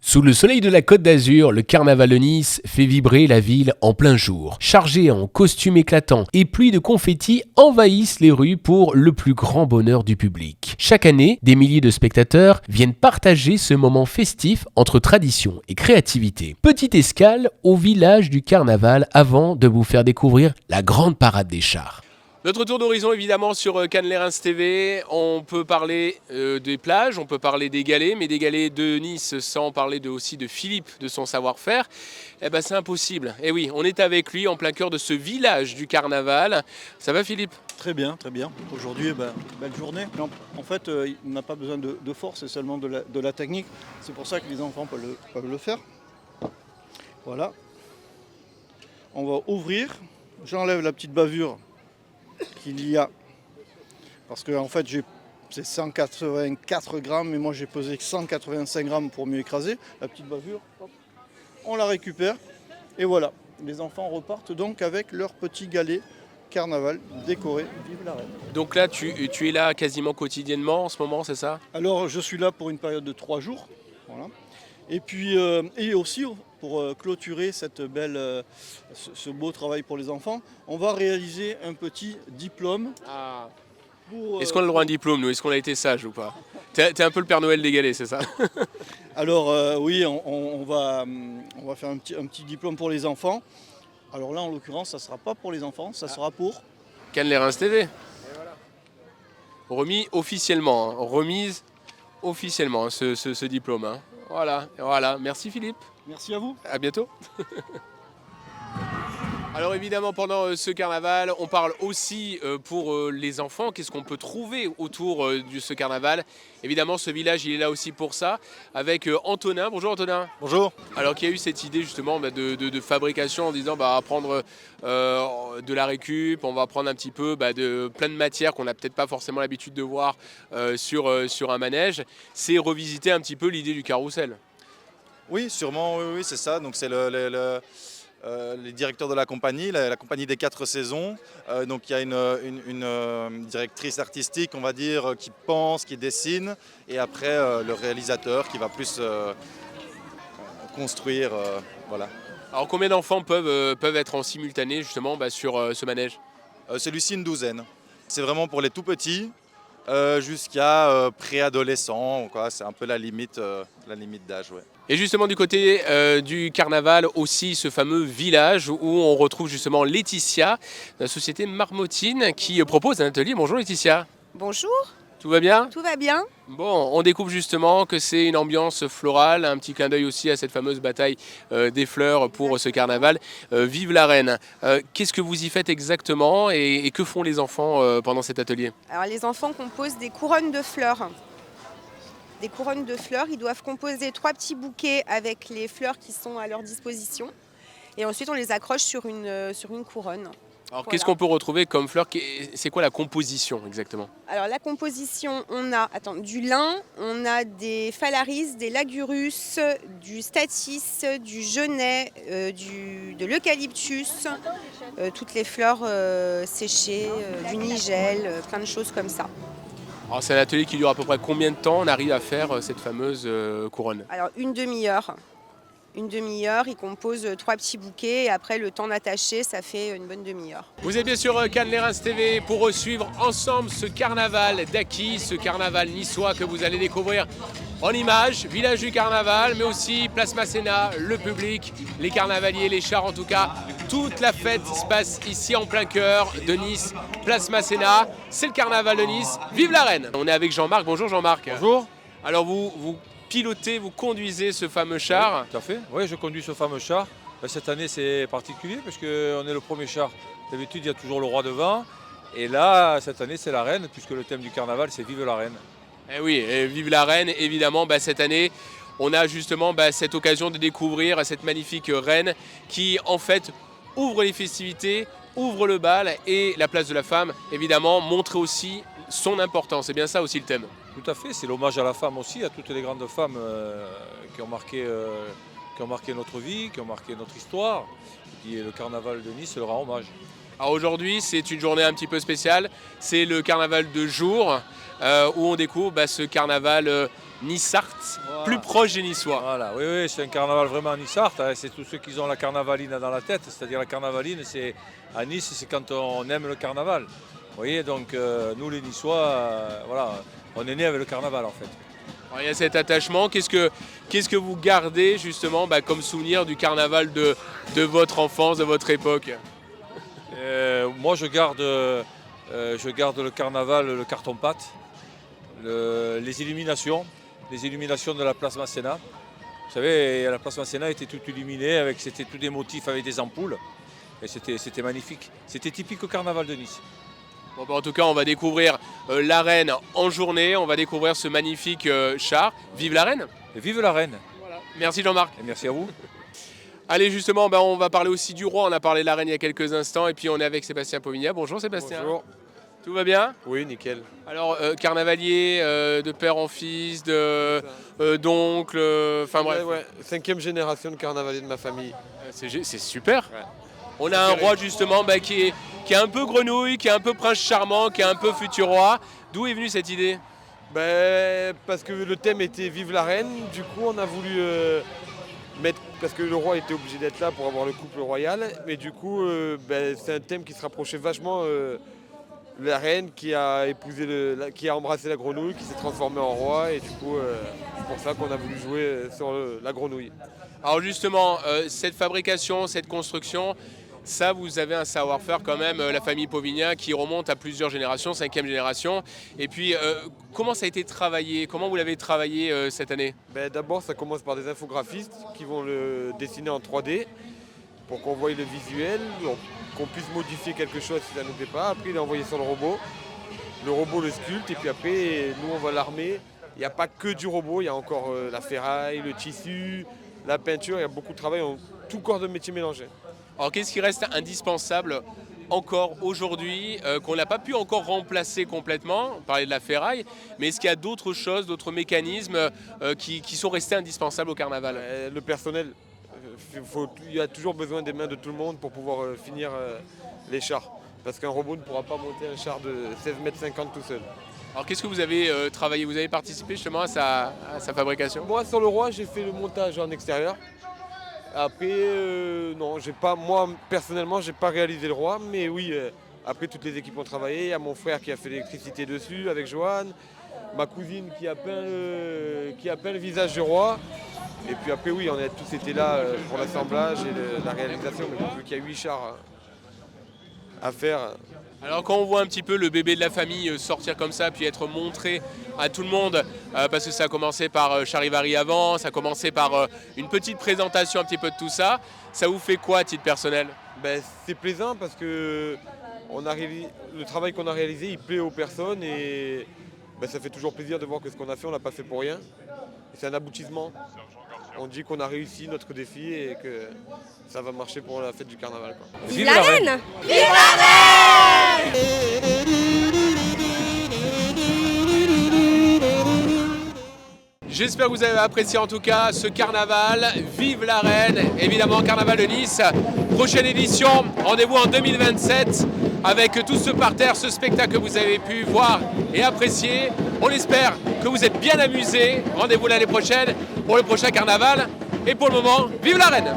Sous le soleil de la Côte d'Azur, le carnaval de Nice fait vibrer la ville en plein jour. Chargés en costumes éclatants et pluie de confettis envahissent les rues pour le plus grand bonheur du public. Chaque année, des milliers de spectateurs viennent partager ce moment festif entre tradition et créativité. Petite escale au village du carnaval avant de vous faire découvrir la grande parade des chars. Notre tour d'horizon évidemment sur Cannes Les Reims TV, on peut parler des plages, on peut parler des galets, mais des galets de Nice sans parler aussi de Philippe, de son savoir-faire, eh ben c'est impossible. Et oui, on est avec lui en plein cœur de ce village du carnaval. Ça va Philippe? Très bien, très bien. Aujourd'hui, belle journée. Non, en fait, on n'a pas besoin de force, c'est seulement de la technique. C'est pour ça que les enfants peuvent le faire. Voilà. On va ouvrir, j'enlève la petite bavure qu'il y a, parce que en fait c'est 184 grammes, mais moi j'ai pesé 185 grammes pour mieux écraser. La petite bavure, hop, on la récupère, et voilà, les enfants repartent donc avec leur petit galet carnaval décoré. Vive la reine. Donc là tu es là quasiment quotidiennement en ce moment, c'est ça? Alors je suis là pour une période de 3 jours, voilà. Et puis et aussi pour clôturer ce beau travail pour les enfants, on va réaliser un petit diplôme. Ah. Est-ce qu'on a le droit à un diplôme, nous? Est-ce qu'on a été sage ou pas? T'es un peu le Père Noël des galets, c'est ça? Alors oui, on va faire un petit diplôme pour les enfants. Alors là, en l'occurrence, ça ne sera pas pour les enfants, ça sera pour Cannes Les Reims TV. Et voilà. Remis officiellement, remise officiellement ce diplôme. Hein. Voilà. Merci Philippe. Merci à vous. À bientôt. Alors évidemment, pendant ce carnaval, on parle aussi pour les enfants. Qu'est-ce qu'on peut trouver autour de ce carnaval? Évidemment, ce village, il est là aussi pour ça, avec Antonin. Bonjour Antonin. Bonjour. Alors qui a eu cette idée justement de fabrication en disant on va prendre de la récup, on va prendre un petit peu de plein de matières qu'on n'a peut-être pas forcément l'habitude de voir sur un manège. C'est revisiter un petit peu l'idée du carrousel. Oui, sûrement, oui, c'est ça. Donc c'est les directeurs de la compagnie, la compagnie des 4 saisons. Donc il y a une directrice artistique, on va dire, qui pense, qui dessine, et après le réalisateur qui va plus construire, voilà. Alors combien d'enfants peuvent être en simultané justement sur ce manège? Celui-ci, une douzaine. C'est vraiment pour les tout petits jusqu'à préadolescents, quoi. C'est un peu la limite d'âge, ouais. Et justement du côté du carnaval aussi ce fameux village où on retrouve justement Laetitia, de la société Marmotine qui propose un atelier. Bonjour Laetitia. Bonjour. Tout va bien? Tout va bien. Bon, on découvre justement que c'est une ambiance florale, un petit clin d'œil aussi à cette fameuse bataille des fleurs pour ce carnaval. Vive la reine. Qu'est-ce que vous y faites exactement et que font les enfants pendant cet atelier? Alors les enfants composent des couronnes de fleurs. Des couronnes de fleurs, ils doivent composer 3 petits bouquets avec les fleurs qui sont à leur disposition. Et ensuite on les accroche sur une couronne. Alors Voilà. Qu'est-ce qu'on peut retrouver comme fleurs? C'est quoi la composition exactement? Alors la composition, on a du lin, on a des phalaris, des lagurus, du statis, du genêt, de l'eucalyptus, toutes les fleurs séchées, du nigel, plein de choses comme ça. Alors c'est un atelier qui dure à peu près combien de temps on arrive à faire cette fameuse couronne? Alors une demi-heure. Une demi-heure, il compose 3 petits bouquets et après le temps d'attacher, ça fait une bonne demi-heure. Vous êtes bien sur Cannes Les Reims TV pour suivre ensemble ce carnaval d'Aki, ce carnaval niçois que vous allez découvrir en images, village du carnaval, mais aussi Place Masséna, le public, les carnavaliers, les chars en tout cas. Toute la fête se passe ici en plein cœur de Nice, Place Masséna. C'est le carnaval de Nice. Vive la reine! On est avec Jean-Marc. Bonjour Jean-Marc. Bonjour. Alors vous pilotez, vous conduisez ce fameux char. Oui, tout à fait. Oui, je conduis ce fameux char. Cette année, c'est particulier parce qu'on est le premier char. D'habitude, il y a toujours le roi devant. Et là, cette année, c'est la reine, puisque le thème du carnaval, c'est Vive la reine. Eh oui, et vive la reine, évidemment, cette année, on a justement cette occasion de découvrir cette magnifique reine qui, en fait, ouvre les festivités, ouvre le bal et la place de la femme, évidemment, montre aussi son importance. C'est bien ça aussi le thème. Tout à fait, c'est l'hommage à la femme aussi, à toutes les grandes femmes qui ont marqué notre vie, qui ont marqué notre histoire. Et le carnaval de Nice leur rend hommage. Alors aujourd'hui, c'est une journée un petit peu spéciale. C'est le carnaval de jour où on découvre ce carnaval Nice-Art, Voilà. plus proche des Niçois. Voilà, oui, c'est un carnaval vraiment Nice-Art. Hein. C'est tous ceux qui ont la carnavaline dans la tête. C'est-à-dire la carnavaline, c'est à Nice, c'est quand on aime le carnaval. Vous voyez, donc nous les Niçois, voilà, on est nés avec le carnaval en fait. Alors, il y a cet attachement. Qu'est-ce que vous gardez justement comme souvenir du carnaval de votre enfance, de votre époque? Moi, je garde le carnaval, le carton-pâte, les illuminations de la place Masséna. Vous savez, la place Masséna était toute illuminée, c'était tous des motifs avec des ampoules. Et c'était magnifique. C'était typique au carnaval de Nice. Bon, en tout cas, on va découvrir l'arène en journée. On va découvrir ce magnifique char. Vive la reine! Et vive la reine! Voilà. Merci Jean-Marc. Et merci à vous. Allez, justement, on va parler aussi du roi. On a parlé de la reine il y a quelques instants. Et puis, on est avec Sébastien Pomignat. Bonjour Sébastien. Bonjour. Tout va bien? Oui, nickel. Alors, carnavalier, de père en fils, d'oncle, enfin bref. Ouais, 5e génération de carnavalier de ma famille. C'est super. Ouais. On a un roi justement qui est un peu grenouille, qui est un peu prince charmant, qui est un peu futur roi. D'où est venue cette idée? Parce que le thème était Vive la reine, du coup on a voulu mettre, parce que le roi était obligé d'être là pour avoir le couple royal, mais du coup c'est un thème qui se rapprochait vachement la reine qui a qui a embrassé la grenouille, qui s'est transformée en roi, et du coup c'est pour ça qu'on a voulu jouer sur la grenouille. Alors justement, cette fabrication, cette construction, ça vous avez un savoir-faire quand même, la famille Pomignat qui remonte à plusieurs générations, 5e génération. Et puis comment ça a été travaillé? Comment vous l'avez travaillé cette année? D'abord ça commence par des infographistes qui vont le dessiner en 3D pour qu'on voie le visuel, qu'on puisse modifier quelque chose si ça ne nous plaît pas. Après il est envoyé sur le robot le sculpte, et puis après nous on va l'armer. Il n'y a pas que du robot, il y a encore la ferraille, le tissu, la peinture, il y a beaucoup de travail, tout corps de métier mélangé. Alors qu'est-ce qui reste indispensable encore aujourd'hui, qu'on n'a pas pu encore remplacer complètement? On parlait de la ferraille, mais est-ce qu'il y a d'autres choses, d'autres mécanismes qui sont restés indispensables au carnaval? Le personnel, il y a toujours besoin des mains de tout le monde pour pouvoir finir les chars. Parce qu'un robot ne pourra pas monter un char de 16,50 m tout seul. Alors qu'est-ce que vous avez travaillé? Vous avez participé justement à sa fabrication? Moi sur le roi j'ai fait le montage en extérieur. Après non, moi personnellement j'ai pas réalisé le roi, mais oui, après toutes les équipes ont travaillé. Il y a mon frère qui a fait l'électricité dessus avec Joanne, ma cousine qui a peint le visage du roi. Et puis après oui, on a tous été là pour l'assemblage et la réalisation, mais vu qu'il y a 8 chars à faire. Alors quand on voit un petit peu le bébé de la famille sortir comme ça, puis être montré à tout le monde, parce que ça a commencé par Charivari avant, ça a commencé par une petite présentation un petit peu de tout ça, ça vous fait quoi à titre personnel? C'est plaisant parce que le travail qu'on a réalisé, il plaît aux personnes, et ça fait toujours plaisir de voir que ce qu'on a fait, on l'a pas fait pour rien. C'est un aboutissement. On dit qu'on a réussi notre défi et que ça va marcher pour la fête du carnaval, quoi. Vive la reine! Vive la reine! J'espère que vous avez apprécié en tout cas ce carnaval. Vive la reine, évidemment carnaval de Nice. Prochaine édition, rendez-vous en 2027 avec tout ce parterre, ce spectacle que vous avez pu voir et apprécier. On espère que vous êtes bien amusés. Rendez-vous l'année prochaine pour le prochain carnaval. Et pour le moment, vive la reine!